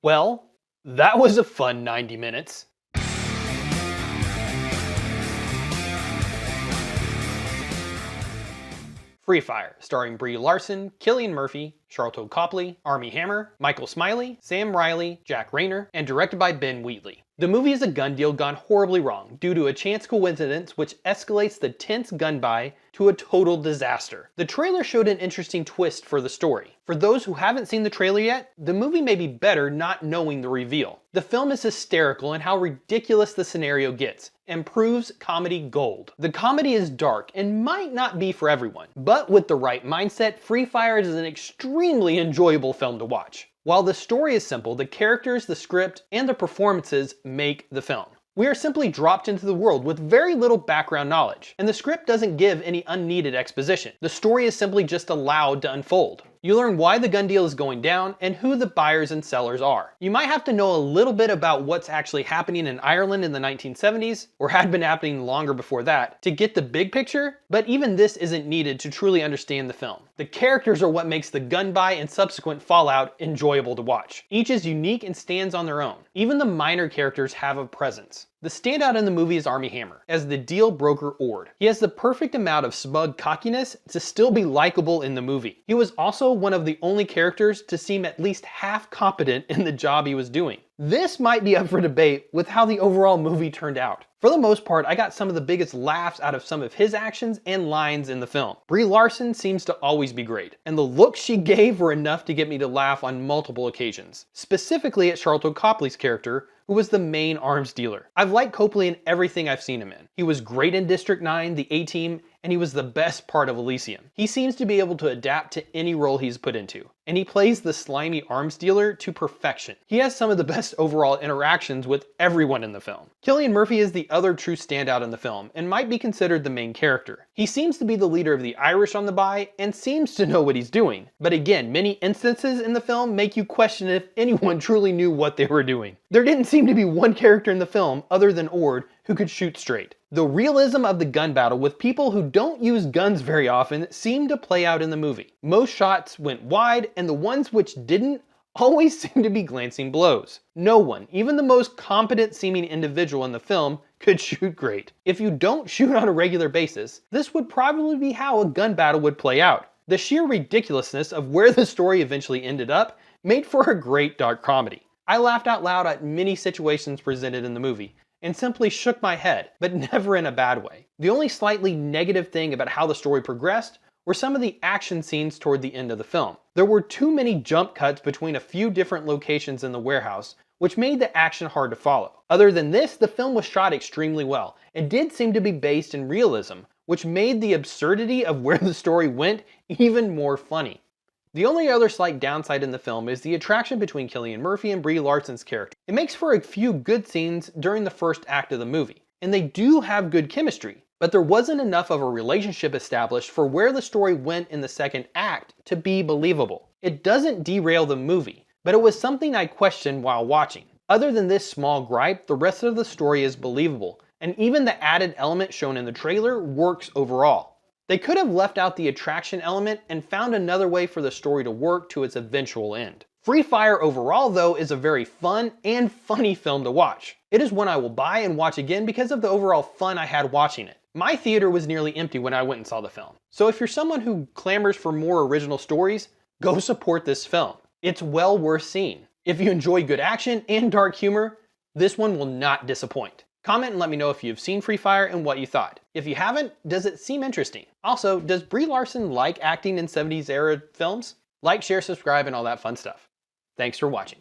Well, that was a fun 90 minutes. Free Fire, starring Brie Larson, Cillian Murphy, Sharlto Copley, Armie Hammer, Michael Smiley, Sam Riley, Jack Reynor, and directed by Ben Wheatley. The movie is a gun deal gone horribly wrong due to a chance coincidence which escalates the tense gun buy to a total disaster. The trailer showed an interesting twist for the story. For those who haven't seen the trailer yet, the movie may be better not knowing the reveal. The film is hysterical in how ridiculous the scenario gets, and proves comedy gold. The comedy is dark and might not be for everyone, but with the right mindset, Free Fire is an extremely enjoyable film to watch. While the story is simple, the characters, the script, and the performances make the film. We are simply dropped into the world with very little background knowledge, and the script doesn't give any unneeded exposition. The story is simply just allowed to unfold. You learn why the gun deal is going down and who the buyers and sellers are. You might have to know a little bit about what's actually happening in Ireland in the 1970s, or had been happening longer before that, to get the big picture, but even this isn't needed to truly understand the film. The characters are what makes the gun buy and subsequent fallout enjoyable to watch. Each is unique and stands on their own. Even the minor characters have a presence. The standout in the movie is Armie Hammer, as the deal broker Ord. He has the perfect amount of smug cockiness to still be likable in the movie. He was also one of the only characters to seem at least half competent in the job he was doing. This might be up for debate with how the overall movie turned out. For the most part, I got some of the biggest laughs out of some of his actions and lines in the film. Brie Larson seems to always be great, and the looks she gave were enough to get me to laugh on multiple occasions. Specifically at Sharlto Copley's character, who was the main arms dealer. I've liked Copley in everything I've seen him in. He was great in District 9, the A-Team, and he was the best part of Elysium. He seems to be able to adapt to any role he's put into, and he plays the slimy arms dealer to perfection. He has some of the best overall interactions with everyone in the film. Cillian Murphy is the other true standout in the film, and might be considered the main character. He seems to be the leader of the Irish on the buy, and seems to know what he's doing. But again, many instances in the film make you question if anyone truly knew what they were doing. There didn't seem to be one character in the film, other than Ord, who could shoot straight. The realism of the gun battle with people who don't use guns very often seemed to play out in the movie. Most shots went wide, and the ones which didn't always seemed to be glancing blows. No one, even the most competent seeming individual in the film, could shoot great. If you don't shoot on a regular basis, this would probably be how a gun battle would play out. The sheer ridiculousness of where the story eventually ended up made for a great dark comedy. I laughed out loud at many situations presented in the movie, and simply shook my head, but never in a bad way. The only slightly negative thing about how the story progressed were some of the action scenes toward the end of the film. There were too many jump cuts between a few different locations in the warehouse, which made the action hard to follow. Other than this, the film was shot extremely well, and did seem to be based in realism, which made the absurdity of where the story went even more funny. The only other slight downside in the film is the attraction between Cillian Murphy and Brie Larson's character. It makes for a few good scenes during the first act of the movie, and they do have good chemistry, but there wasn't enough of a relationship established for where the story went in the second act to be believable. It doesn't derail the movie, but it was something I questioned while watching. Other than this small gripe, the rest of the story is believable, and even the added element shown in the trailer works overall. They could have left out the attraction element and found another way for the story to work to its eventual end. Free Fire overall, though, is a very fun and funny film to watch. It is one I will buy and watch again because of the overall fun I had watching it. My theater was nearly empty when I went and saw the film. So if you're someone who clamors for more original stories, go support this film. It's well worth seeing. If you enjoy good action and dark humor, this one will not disappoint. Comment and let me know if you've seen Free Fire and what you thought. If you haven't, does it seem interesting? Also, does Brie Larson like acting in 70s era films? Like, share, subscribe, and all that fun stuff. Thanks for watching.